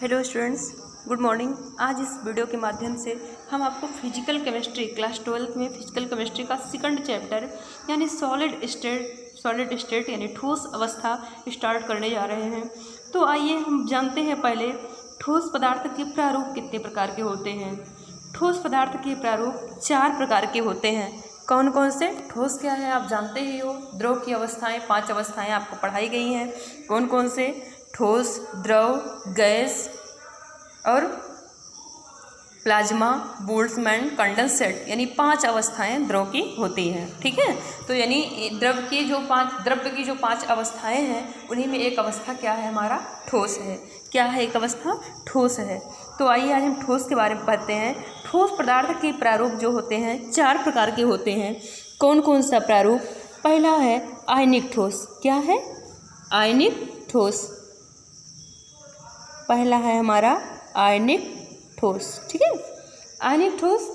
Hello students, good morning. आज इस video के माध्यम से हम आपको फिजिकल केमिस्ट्री क्लास 12th में फिजिकल केमिस्ट्री का सेकंड चैप्टर यानी सॉलिड स्टेट यानी ठोस अवस्था स्टार्ट करने जा रहे हैं। तो आइए हम जानते हैं पहले ठोस पदार्थ के प्रारूप कितने प्रकार के होते हैं। ठोस पदार्थ के प्रारूप 4 प्रकार के होते हैं। कौन कौन से? ठोस क्या है आप जानते ही हो। द्रव की अवस्थाएं 5 अवस्थाएं आपको पढ़ाई गई हैं। कौन कौन से? ठोस, द्रव, गैस और प्लाज्मा, बोल्ट्जमैन, कंडेंसेट यानी 5 अवस्थाएं द्रव की होती हैं। ठीक है, तो यानी द्रव्य की जो 5 अवस्थाएं हैं उन्हीं में एक अवस्था क्या है? हमारा ठोस है। क्या है? एक अवस्था ठोस है। तो आइए आज हम ठोस के बारे में पढ़ते हैं। ठोस पदार्थ के प्रारूप जो होते हैं 4 प्रकार के होते हैं। कौन कौन सा प्रारूप? पहला है आयनिक ठोस। क्या है? आयनिक ठोस। पहला है हमारा आयनिक ठोस। ठीक है, आयनिक ठोस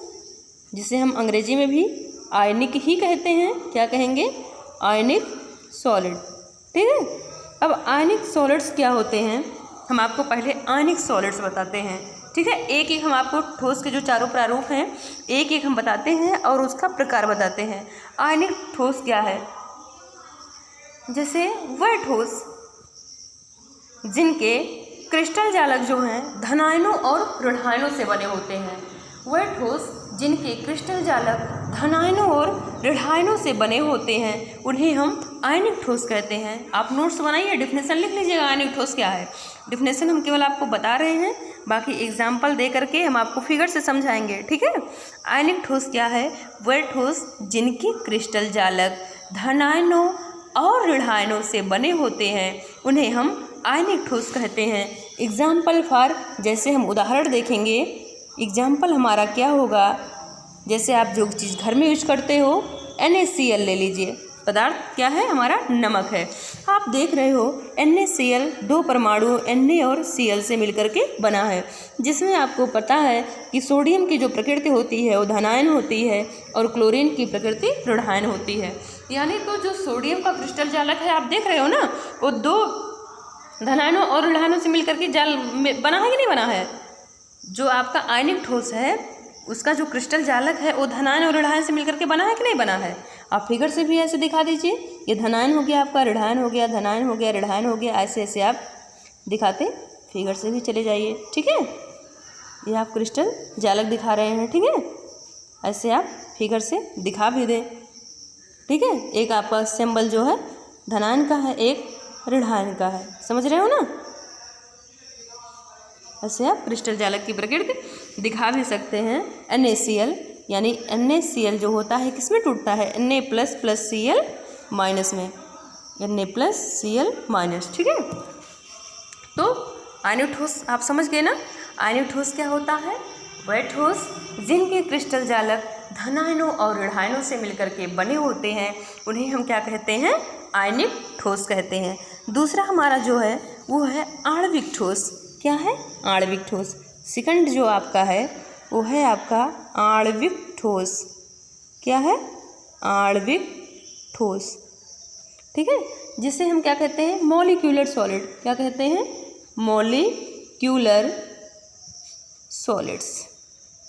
जिसे हम अंग्रेजी में भी आयनिक ही कहते हैं। क्या कहेंगे? आयनिक सॉलिड। ठीक है, अब आयनिक सॉलिड्स क्या होते हैं हम आपको पहले आयनिक सॉलिड्स बताते हैं। ठीक है, एक एक हम आपको ठोस के जो 4 प्रारूप हैं एक एक हम बताते हैं और उसका प्रकार बताते हैं। आयनिक ठोस क्या है? जैसे वह ठोस जिनके क्रिस्टल जालक जो हैं धनायनों और ऋणायनों से बने होते हैं। वह ठोस जिनके क्रिस्टल जालक धनायनों और ऋणायनों से बने होते हैं उन्हें हम आयनिक ठोस कहते हैं। आप नोट्स बनाइए, डिफिनेशन लिख लीजिएगा आयनिक ठोस क्या है। डिफिनेशन हम केवल आपको बता रहे हैं, बाकी एग्जाम्पल दे करके हम आपको फिगर से समझाएंगे। ठीक है, आयनिक ठोस क्या है? वह ठोस जिनके क्रिस्टल जालक धनायनों और ऋणायनों से बने होते हैं उन्हें हम आयनिक ठोस कहते हैं। एग्जाम्पल फॉर, जैसे हम उदाहरण देखेंगे। एग्जाम्पल हमारा क्या होगा? जैसे आप जो चीज़ घर में यूज करते हो, NaCl ले लीजिए। पदार्थ क्या है? हमारा नमक है। आप देख रहे हो NaCl 2 परमाणु Na और Cl से मिलकर के बना है, जिसमें आपको पता है कि सोडियम की जो प्रकृति होती है वो धनायन होती है और क्लोरीन की प्रकृति ऋणायन होती है। यानी तो जो सोडियम का क्रिस्टल जालक है आप देख रहे हो ना, वो 2 धनायनों और ऋणायनों से मिलकर के जाल में बना है कि नहीं बना है? जो आपका आयनिक ठोस है उसका जो क्रिस्टल जालक है वो धनायन और ऋणायन से मिलकर के बना है कि नहीं बना है? आप फिगर से भी ऐसे दिखा दीजिए। ये धनायन हो गया आपका, ऋणायन हो गया, धनायन हो गया, ऋणायन हो गया, ऐसे ऐसे आप दिखाते फिगर से भी चले जाइए। ठीक है, ये आप क्रिस्टल जालक दिखा रहे हैं। ठीक है, ऐसे आप फिगर से दिखा भी दें। ठीक है, एक आपका सिंबल जो है धनायन का है, एक ऋणायन का है। समझ रहे हो ना? ऐसे आप क्रिस्टल जालक की प्रकृति दिखा भी सकते हैं। NaCl यानी NaCl जो होता है किसमें टूटता है? Na++Cl- में, Na+Cl-। ठीक है, तो आयनिक ठोस आप समझ गए ना? आयनिक ठोस क्या होता है? वह ठोस जिनके क्रिस्टल जालक धनायनों और ऋणायनों से मिलकर के बने होते हैं उन्हें हम क्या कहते हैं? आयनिक ठोस कहते हैं। दूसरा हमारा जो है वो है आणविक ठोस। क्या है? आणविक ठोस। सेकंड जो आपका है वो है आपका आणविक ठोस। क्या है? आणविक ठोस। ठीक है, जिसे हम क्या कहते हैं? Molecular solid. क्या कहते हैं? Molecular solids.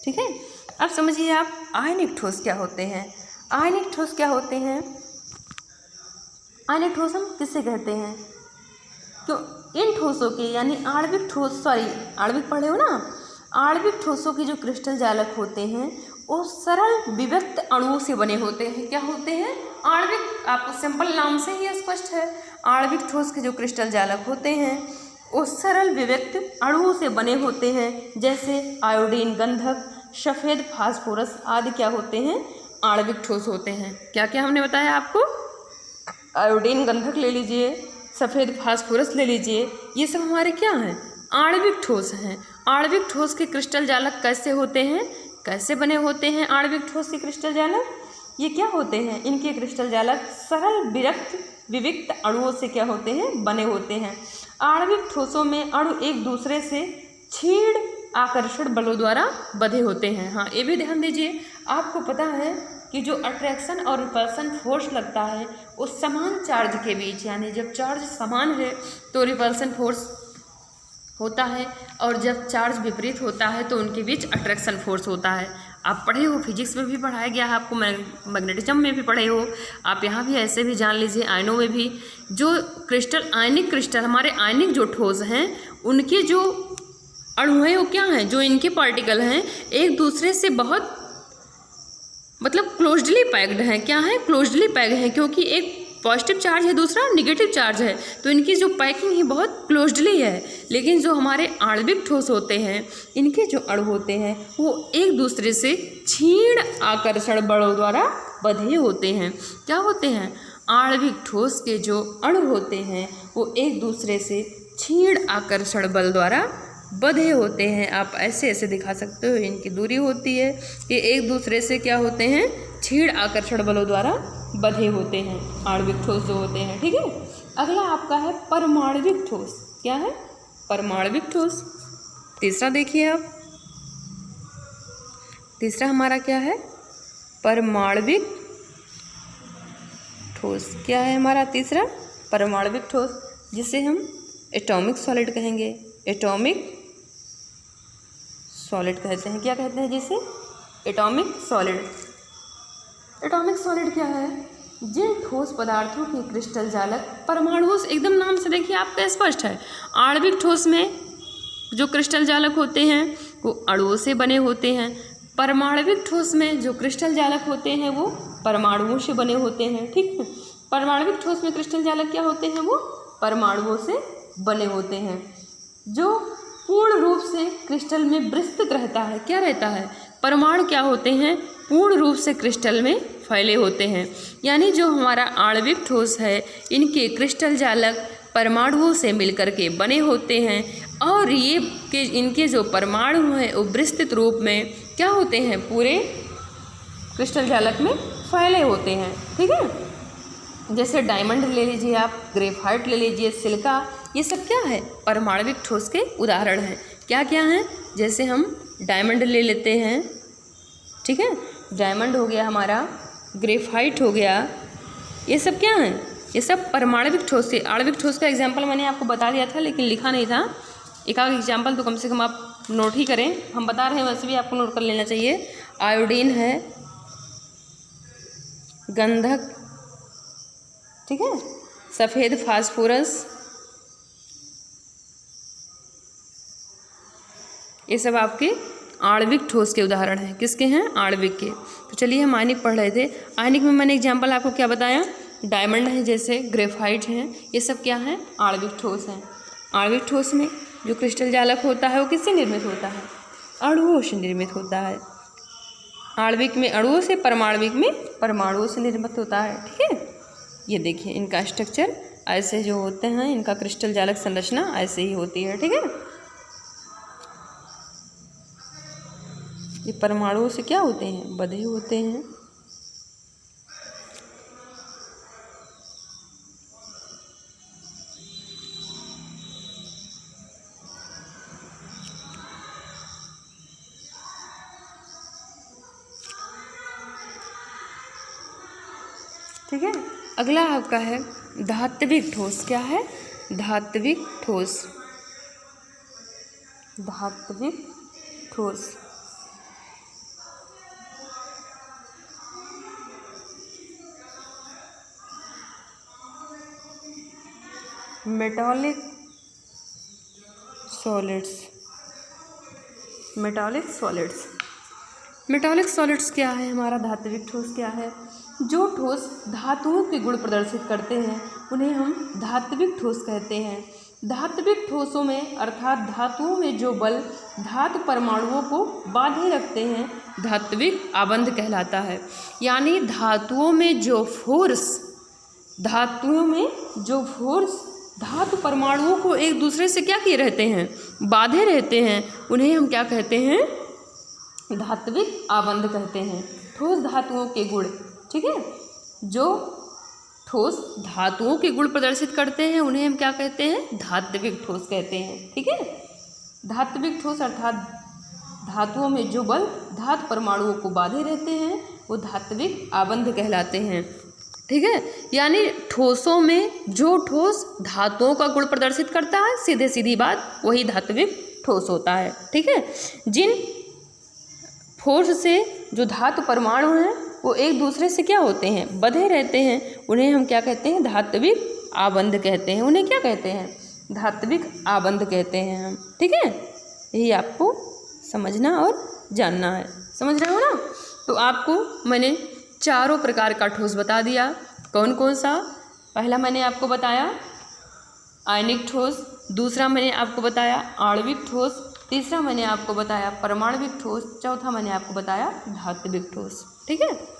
ठीक है, अब समझिए आप आयनिक ठोस क्या होते हैं। आयनिक ठोस क्या होते हैं? आयनिक ठोस हम किससे कहते हैं? तो इन ठोसों के यानी आणविक ठोस, आणविक पढ़े हो ना, आणविक ठोसों के जो क्रिस्टल जालक होते हैं वो सरल विविक्त अणुओं से बने होते हैं। क्या होते हैं? आणविक। आपको सिंपल नाम से ही स्पष्ट है। आणविक ठोस के जो क्रिस्टल जालक होते हैं वो सरल विविक्त अणुओं से बने होते हैं। जैसे आयोडीन, गंधक, सफ़ेद फास्फोरस आदि क्या होते हैं? आणविक ठोस होते हैं। क्या क्या हमने बताया आपको? आयोडीन, गंधक ले लीजिए, सफ़ेद फास्फोरस ले लीजिए, ये सब हमारे क्या हैं? आणविक ठोस हैं। आणविक ठोस के क्रिस्टल जालक कैसे होते हैं? कैसे बने होते हैं आणविक ठोस के क्रिस्टल जालक? ये क्या होते हैं? इनके क्रिस्टल जालक सरल विविक्त अणुओं से क्या होते हैं? बने होते हैं। आणविक ठोसों में अणु एक दूसरे से क्षीण आकर्षण बलों द्वारा बंधे होते हैं। हाँ, ये भी ध्यान दीजिए। आपको पता है कि जो अट्रैक्शन और रिपल्सन फोर्स लगता है वो समान चार्ज के बीच, यानी जब चार्ज समान है तो रिपल्सन फोर्स होता है, और जब चार्ज विपरीत होता है तो उनके बीच अट्रैक्शन फोर्स होता है। आप पढ़े हो, फिजिक्स में भी पढ़ाया गया है आपको, मैग्नेटिज्म में भी पढ़े हो, आप यहाँ भी ऐसे भी जान लीजिए, आयनों में भी। जो क्रिस्टल, आयनिक क्रिस्टल, हमारे आयनिक जो ठोस हैं उनके जो अणु हैं वो क्या हैं, जो इनके पार्टिकल हैं एक दूसरे से बहुत मतलब क्लोजली पैक्ड हैं। क्या है? क्लोजली पैक्ड हैं, क्योंकि एक पॉजिटिव चार्ज है, दूसरा नेगेटिव चार्ज है, तो इनकी जो पैकिंग है बहुत क्लोजली है। लेकिन जो हमारे आणविक ठोस होते हैं, इनके जो अणु होते हैं वो एक दूसरे से क्षीण आकर्षण बलों द्वारा बंधे होते हैं। क्या होते हैं? आणविक ठोस के जो अणु होते हैं वो एक दूसरे से क्षीण आकर्षण बल द्वारा बंधे होते हैं। आप ऐसे ऐसे दिखा सकते हो, इनकी दूरी होती है, ये एक दूसरे से क्या होते हैं? क्षीण आकर्षण बलों द्वारा बंधे होते हैं आणविक ठोस जो होते हैं। ठीक है, अगला आपका है परमाणविक ठोस। क्या है? परमाणविक ठोस। तीसरा देखिए आप, तीसरा हमारा क्या है? परमाणविक ठोस। क्या है हमारा तीसरा? परमाणविक ठोस, जिसे हम एटॉमिक सॉलिड कहेंगे। एटॉमिक सॉलिड कहते हैं। क्या कहते हैं जिसे? Atomic solid. एटॉमिक सॉलिड क्या है? जिन ठोस पदार्थों के क्रिस्टल जालक परमाणुओं से, एकदम नाम से देखिए आपका स्पष्ट है, आणविक ठोस में जो क्रिस्टल जालक होते हैं वो अणुओं से बने होते हैं। परमाणविक ठोस में जो क्रिस्टल जालक होते हैं वो परमाणुओं से बने होते हैं। ठीक है, परमाणविक ठोस में क्रिस्टल जालक क्या होते हैं? वो परमाणुओं से बने होते हैं। जो पूर्ण रूप से क्रिस्टल में विस्तृत रहता है, क्या रहता है? परमाणु क्या होते हैं? पूर्ण रूप से क्रिस्टल में फैले होते हैं। यानी जो हमारा आणविक ठोस है, इनके क्रिस्टल जालक परमाणुओं से मिलकर के बने होते हैं, और ये के इनके जो परमाणु हैं वो विस्तृत रूप में क्या होते हैं? पूरे क्रिस्टल जालक में फैले होते हैं। ठीक है, जैसे डायमंड ले लीजिए आप, ग्रेफाइट ले लीजिए, सिलिका, ये सब क्या है? परमाणविक ठोस के उदाहरण हैं। क्या क्या हैं? जैसे हम डायमंड ले लेते हैं, ठीक है, डायमंड हो गया हमारा, ग्रेफाइट हो गया, ये सब क्या हैं? ये सब परमाणविक ठोस से। आणविक ठोस का एग्जाम्पल मैंने आपको बता दिया था लेकिन लिखा नहीं था, एक आध एग्जाम्पल तो कम से कम आप नोट ही करें, हम बता रहे हैं वैसे भी आपको नोट कर लेना चाहिए। आयोडीन है, गंधक, ठीक है, सफ़ेद फास्फोरस, ये सब आपके आणविक ठोस के उदाहरण हैं। किसके हैं? आणविक के। तो चलिए हम आयनिक पढ़ रहे थे। आयनिक में मैंने एग्जाम्पल आपको क्या बताया? डायमंड है, जैसे ग्रेफाइट हैं, ये सब क्या हैं? आणविक ठोस हैं। आणविक ठोस में जो क्रिस्टल जालक होता है वो किससे निर्मित होता है? अणुओं से निर्मित होता है। आणविक में अणुओं से, परमाणविक में परमाणुओं से निर्मित होता है। ठीक है, ये देखिए इनका स्ट्रक्चर ऐसे जो होते हैं, इनका क्रिस्टल जालक संरचना ऐसे ही होती है। ठीक है, ये परमाणुओं से क्या होते हैं? बंधे होते हैं। ठीक है, अगला आपका है धात्विक ठोस। क्या है? धात्विक ठोस। धात्विक ठोस। Metallic solids. Metallic solids. Metallic solids क्या है? हमारा धात्विक ठोस क्या है? जो ठोस धातुओं के गुण प्रदर्शित करते हैं उन्हें हम धात्विक ठोस कहते हैं। धात्विक ठोसों में अर्थात धातुओं में जो बल धातु परमाणुओं को बांधे रखते हैं धात्विक आबंध कहलाता है। यानी धातुओं में जो फोर्स, धातुओं में जो फोर्स धातु परमाणुओं को एक दूसरे से क्या किए रहते हैं? बांधे रहते हैं, उन्हें हम क्या कहते हैं? धात्विक आबंध कहते हैं। ठोस धातुओं के गुण, ठीक है, जो ठोस धातुओं के गुण प्रदर्शित करते हैं उन्हें हम क्या कहते हैं? धात्विक ठोस कहते हैं। ठीक है, धात्विक ठोस अर्थात धातुओं में जो बल धातु परमाणुओं को बांधे रहते हैं वो धात्विक आबंध कहलाते हैं। ठीक है। यानी ठोसों में जो ठोस धातुओं का गुण प्रदर्शित करता है, सीधे सीधी बात, वही धात्विक ठोस होता है। ठीक है। जिन फोर्स से जो धातु परमाणु हैं वो एक दूसरे से क्या होते हैं, बंधे रहते हैं, उन्हें हम क्या कहते हैं, धात्विक आबंध कहते हैं। उन्हें क्या कहते हैं, धात्विक आबंध कहते हैं हम। ठीक है। यही आपको समझना और जानना है। समझ रहे हो ना। तो आपको मैंने चारों प्रकार का ठोस बता दिया। कौन कौन सा, पहला मैंने आपको बताया आयनिक ठोस, दूसरा मैंने आपको बताया आणविक ठोस, तीसरा मैंने आपको बताया परमाणविक ठोस, चौथा मैंने आपको बताया धात्विक ठोस। ठीक है।